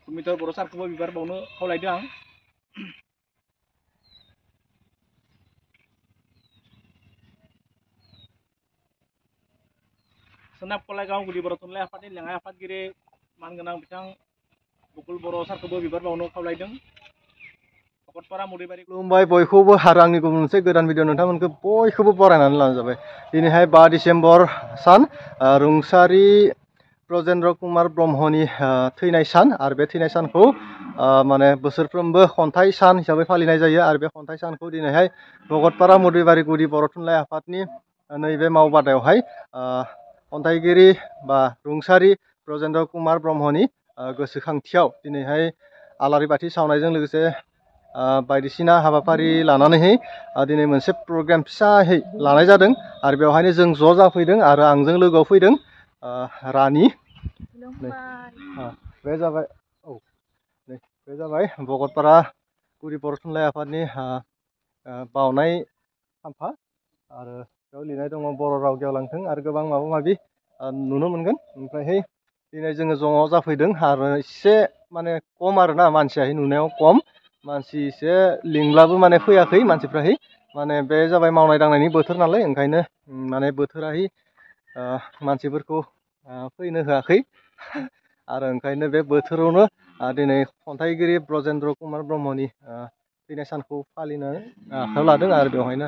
Kumitor बर' सारखौबो बिबार बावनो खावलायदों आं। सोनाब कलाइगाव गुदि बर' थुनलाइ आफादनि लेङाइ आफादगिरि मानगोनां बिथां बुकुल बर' सारखौबो बिबार बावनो खावलायदों। भकतपारा मुरिबारि खुलुमबाय बयखौबो आरो आंनि गुबुन मोनसे गोदान भिडिअ नोंथांमोनखौ बयखौबो बरायनानै लाजाबाय। दिनैहाय 5 डिसेम्बर सान रुंसारि ब्रजेन्द्र कुमार ब्रह्मनि थैनाय सान आरो बे थैनाय सानखौ माने बोसोरफ्रोमबो खन्थाइ सान हिसाबै फालिनाय जायो आरो बे खन्थाइ सानखौ दिनैहाय भकतपारा मुरिबारि गुदि बर' थुनलाइ आफादनि नैबे मावबादायावहाय खन्थाइगिरि बा रुंसारि ब्रजेन्द्र कुमार ब्रह्मनि गोसोखांथियाव दिनैहाय आलारि बाथि सावनायजों लोगोसे बायदिसिना हाबाफारि लानानैहाय दिनै मोनसे प्रग्राम फिसाहै लानाय जादों आरो बेवहायनो जों ज' जाफैदों आरो आंजों लोगोआव फैदों रानि बे जाबाय बे जाबाय भकतपारा गुदि बर' थुनलाइ आफादनि बावनाय खाम्फा आरो बेयाव लिरनाय दङ बर' राव गेवलांथों आरो गोबां माबा माबि नुनो मोनगोन। ओमफ्रायहाय दिनै जोङो ज' जाफैदों आरो एसे माने खम आरोना मानसियाहाय नुनायाव खम मानसि एसे लिंब्लाबो माने फैयाखै मानसिफ्राहाय माने बे जाबाय मावनाय दांनायनि बोथोर नालाय ओंखायनो माने बोथोराहाय मानसिफोरखौ फैनो होआखै आरो ओंखायनो बे बोथोरावनो दिनै खन्थाइगिरि ब्रजेन्द्र कुमार ब्रह्मनि थैनाय सानखौ फालिनो आखायाव लादों आरो बेवहायनो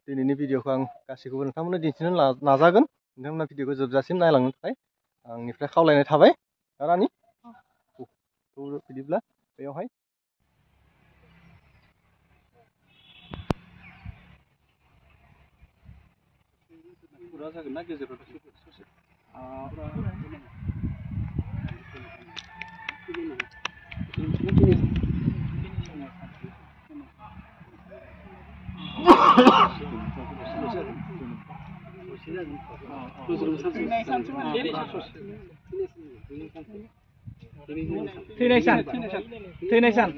दिनैनि भिडिअखौ आं गासैखौबो नोंथांमोननो दिन्थिनो नाजागोन। नोंथांमोना भिडिअखौ जोबजासिम नायलांनो थाखाय आंनिफ्राय खावलायनाय थाबाय। रानि बिदिब्ला बेयावहाय जागोन ना गेजेराव थैनाय सान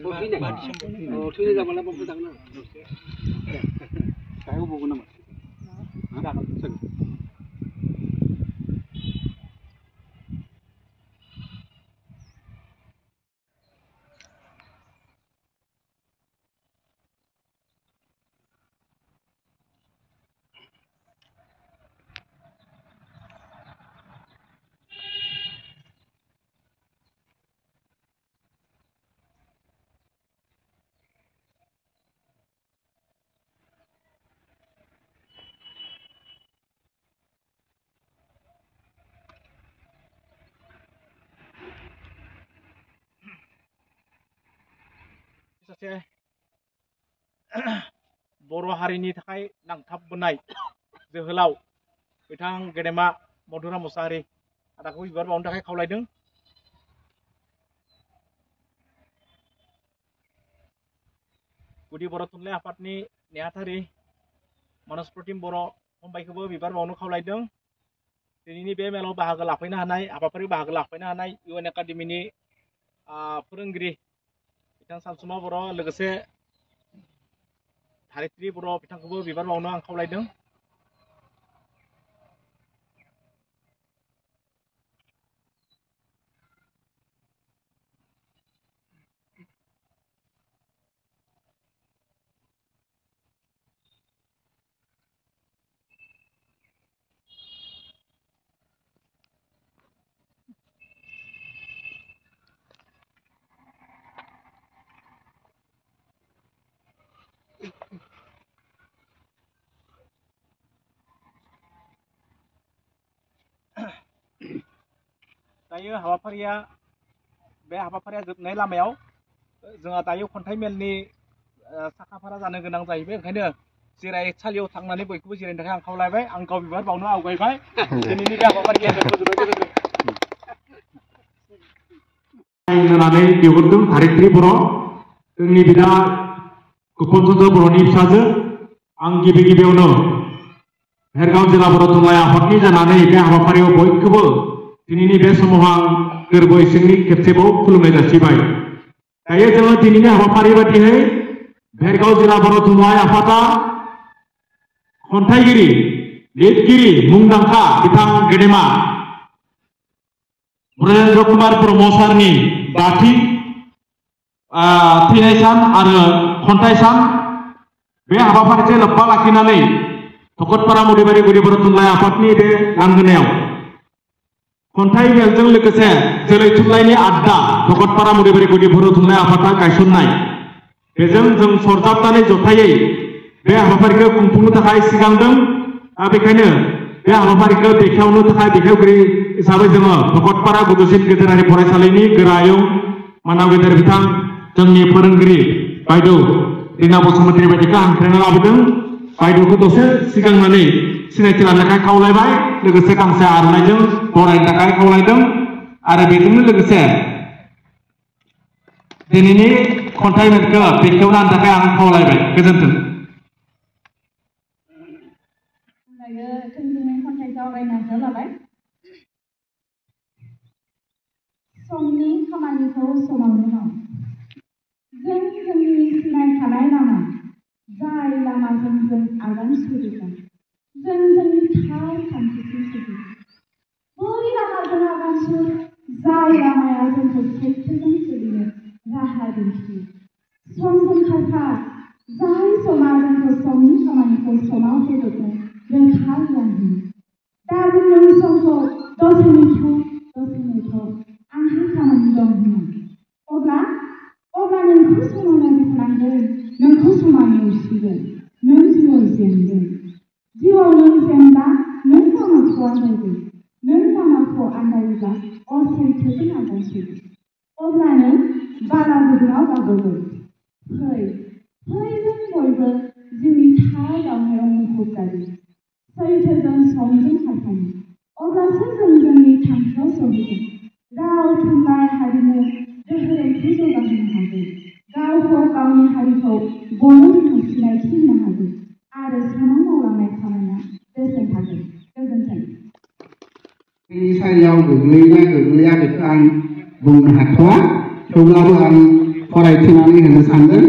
सासे बर' हारिनि थाखाय नांथाबबोनाय जोहोलाव बिथां गेदेमा मधुराम मुसाहारि आदाखौ बिबार बावनो थाखाय खावलायदों। गुदि बर' थुनलाइ आफादनि नेहाथारि मानस प्रतिम बर' फंबायखौबो बिबार बावनो खावलायदों। दिनैनि बे मेलाव बाहागो लाफैनो हानाय हाबाफारियाव बाहागो लाफैनो हानाय इउएन एकाडेमिनि फोरोंगिरि बिथां सानसुमा बर' लोगोसे धारित्रि बर' बिथांखौबो बिबार बावनो आं खावलायदों। दायो हाबाफारिया जोबनाय लामायाव जोंहा दायो खन्थाइ मेलनि साखाफारा जानो गोनां जाहैबाय। ओंखायनो जिरायसालियाव थांनानै बयखौबो जिरायनो थाखाय आं खावलायबाय। आं गाव बिबार बावनो आवगायबाय। दिनैनि बे हाबाफारिया होनानै बिहरदों धारित्रि बर' जोंनि बिदा कुपन चन्द्र बर'नि फिसाजो आं गिबियावनो भेरगाव जिल्ला बर' थुनलाइ आफादनि जानानै बे हाबाफारियाव बयखौबो दिनैनि बे समाव आं गोरबो इसिंनि खेबसेबाव खुलुमनाय जासिबाय। दायो जोङो दिनैनि हाबाफारि बायदियै भेरगाव जिल्ला बर' थुनलाइ आफादा खन्थाइगिरि लिरगिरि मुंदांखा बिथां गेदेमा ब्रजेन्द्र कुमार ब्रह्म सारनि बाथि थैनाय सान आरो खन्थाइ सान बे हाबाफारिखौ लोब्बा लाखिनानै भकतपारा मदिबारि गुदि बर' थुनलाइ आफादनि बे लांगोनायाव खन्थाइ मेलजों लोगोसे जोलै थुनलाइनि आड्डा भकतपारा मदिबारि गुदि बर' थुनलाइ आफादा गायसननाय बेजों जों सरजाबनानै जथायै बे हाबाफारिखौ खुंफुंनो थाखाय सिगांदों। बेखायनो बे हाबाफारिखौ बेखेवनो थाखाय बेखेवगिरि हिसाबै जोङो भकतपारा गोजौसिन गेजेरारि फरायसालिनि गोरायुं मानाव गेदेर बिथां जोंनि फोरोंगिरि बायद' रिना बसुमतारी बायदिखौ हांख्रायना लाबोदों। बायद'खौ दसे सिगांनानै सिनायथि लानो थाखाय खावलायबाय, लोगोसे गांसे आर'नाइजों बरायनो थाखाय खावलायदों आरो बेजोंनो लोगोसे दिनैनि खन्थाइ मेलखौ बेखेवना होनो थाखाय आं खावलायबाय। गोजोन्थों। थोंजोङै खन्थाइखौ आवरायनो आखायाव लाबाय। समनि खामानिखौ समावनो माव। जों जोंनि सिनायखानाय लामा, जाय लामाजों जों आगान सुरगोन, जों जोंनि थार थांखिसिम सहैगोन। बै लामाजों आगान सुर, जाय लामाया जोंखौ सैथोजों सोलिनो राहा दिन्थियो। समजों खारफा, जाय समा जोंखौ समनि खामानिखौ समाव फोजोबनो रोखा गियान होयो। दा नों समखौ दसे नेथ' आंहा खामानि दं होनना। अब्ला नोंखौ समा नागिरनांगोन, नोंखौ समा नेवसिगोन, नों जिउआव जेनगोन। जिउआव नों जेनबा नों लामाखौ आन्दायगोन, नों लामाखौ आन्दायोब्ला असैथोजों आगान सुरगोन। अब्ला नों बाला गुदुङाव गाबोगोन। फै जों बयबो जिउनि थार दावहायाव मुखुब जायो। सैथोजों समजों खारफायो। अब्लासो जों जोंनि थांखियाव सहैगोन। राव, थुनलाइ, हारिमु, दोहोरोमखौ जौगाहोनो हागोन। गावखौ, गावनि हारिखौ बयनिबो सिनायथि होनो हागोन आरो सानाव मावलांनाय खामानिया बेसेन थागोन। गोजोन्थों। बेनि सायाव गोग्लैना गोग्लैया बेखौ आं बुंनो हाथ'वा, थेवब्लाबो आं फरायथिनानै होनो सानदों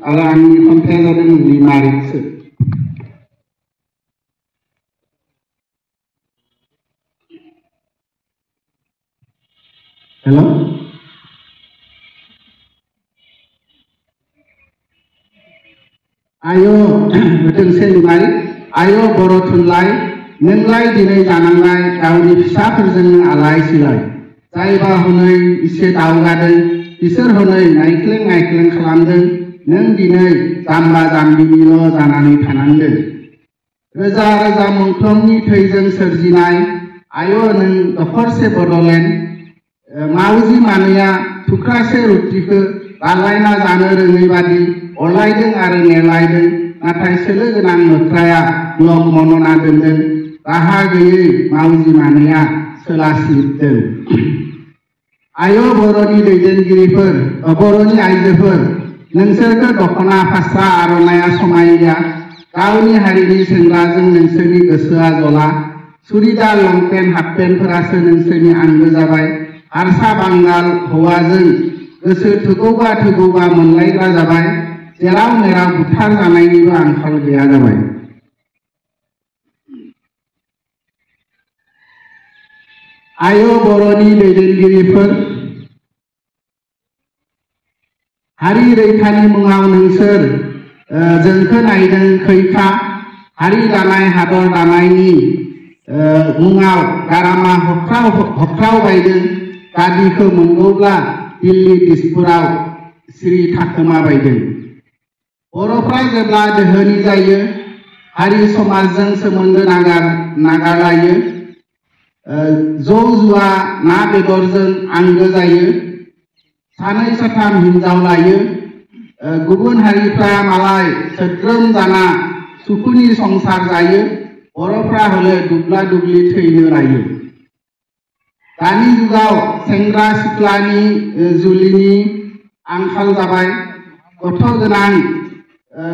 आरो आंनि खन्थाइया जादों लिमारिकसो। हेल' आयो दोंसे लिमारिक। आयो बर' थुनलाइ, नोंलाय दिनै जानांनाय गावनि फिसाफोरजोंनो आलाय सिलाय। जायबा हनै इसे दावगादों, बिसोर हनै नायख्लें खालामदों। नों दिनै जाम्बा जाम्बिनिल' जानानै थानांदों। रोजा रोजा मुंख्लंनि थैजों सोरजिनाय आयो नों दखरसे बड'लेण्ड। मावजि मानैया थुख्रासे रुटिखौ रानलायना जानो रोङै बादि अरलायदों आरो नेलायदों, नाथाय सोलो गोनां मोख्राया ब्लक मन'ना दोनदों। राहा गैयै मावजि मानैया सोलासिबदों। आयो बर'नि दैदेनगिरिफोर, बर'नि आइजोफोर, नोंसोरखौ दख'ना फास्रा आर'नाइया समायलिया। गावनि हारिनि सेंग्राजों नोंसोरनि गोसोआ जला। सुरिदार लंपेन्ट हाफपेन्टफोरासो नोंसोरनि आंगो जाबाय। हारसा बांगाल हौवाजों गोसो थोगौबा मोनलायग्रा जाबाय। जेराव मेराव बुथार जानायनिबो आंखाल गैया जाबाय। आयो बर'नि दैदेनगिरिफोर, हारि रैखानि मुङाव नोंसोर जोंखौ नायदों खैखा। हारि दानाय हादर दानायनि मुङाव गारामा हख्राव बायदों। गादिखौ मोनगौब्ला दिल्ली दिसपुराव सिरि थाखोमा बायदों। बर'फ्रा जेब्ला दोहोनि जायो, हारि समाजजों सोमोन्दो नागारलायो। जौ जुवा ना बेदरजों आंगो जायो। सानै साथाम हिनजाव लायो। गुबुन हारिफ्रा मालाय सोद्रोम जाना सुखुनि संसार जायो। बर'फ्रा हले दुब्ला दुब्लि थैनो लायो। दानि जुगाव सेंग्रा सिख्लानि जुलिनि आंखाल जाबाय।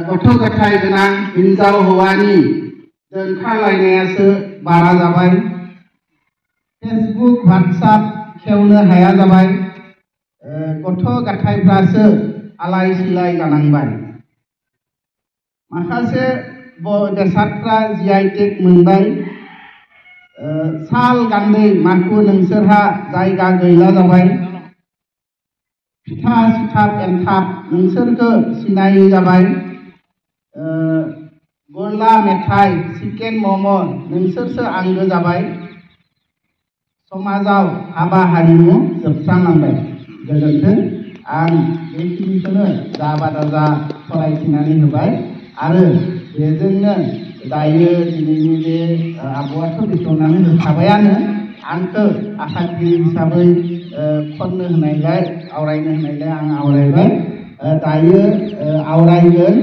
गथ' गथाय गोनां हिनजाव हौवानि दोनखारलायनायासो बारा जाबाय। फेसबुक वाट्सएप खेवनो हाया जाबाय। गथ' गथायफ्रासो आलाय सिलाय जानांबाय। माखासे बेसादफ्रा GI टेग मोनबाय। साल गान्दै मानखौ नोंसोरहा जायगा गैला जाबाय फिथा सिथाब एन्थाब नोंसोरखौ सिनायै जाबाय गला मेथाइ चिकेन मम' नोंसोरसो आंगो जाबाय समाजाव हाबा हारिमु जोबस्रांलांबाय गोजोन्थों आं बेखिनिखौनो जा बादा जा फरायथिनानै होबाय आरो बेजोंनो दायो दिनैनि बे आबौआथ' बेखेवनानै होखाबायानो आंखौ आफादगिरि हिसाबै खननो होनायलाय आवरायनो होनायलाय आं आवरायबाय दायो आवरायगोन